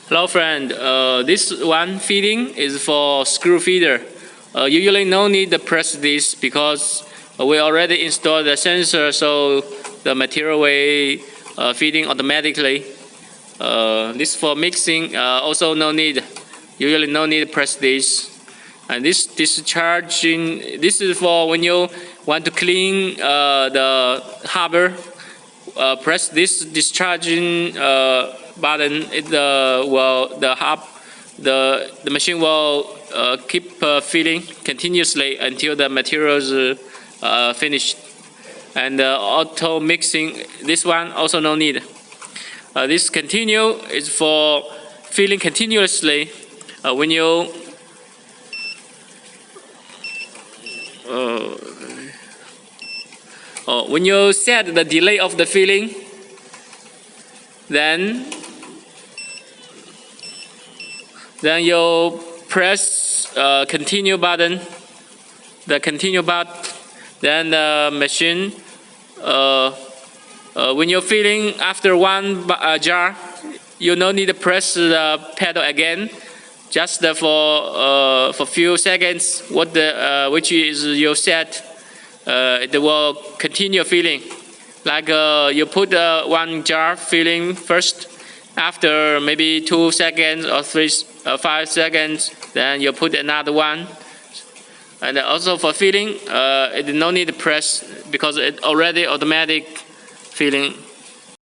Hello friend, this one feeding is for screw feeder. Usually no need to press this because we already installed the sensor, so the material will feeding automatically. This for mixing, also no need. Usually no need to press this. And this discharging, this is for when you want to clean the harbor. Press this discharging button. The machine will keep filling continuously until the materials finished. And auto mixing, this one also no need. This continue is for filling continuously when you when you set the delay of the filling, then you press continue button, then the machine when you're filling after one jar, you no need to press the pedal again, just for few seconds. Which is your set, it will continue filling. Like you put one jar filling first, after maybe 2 seconds or 5 seconds, then you put another one. And also for filling, it no need to press because it already automatic filling.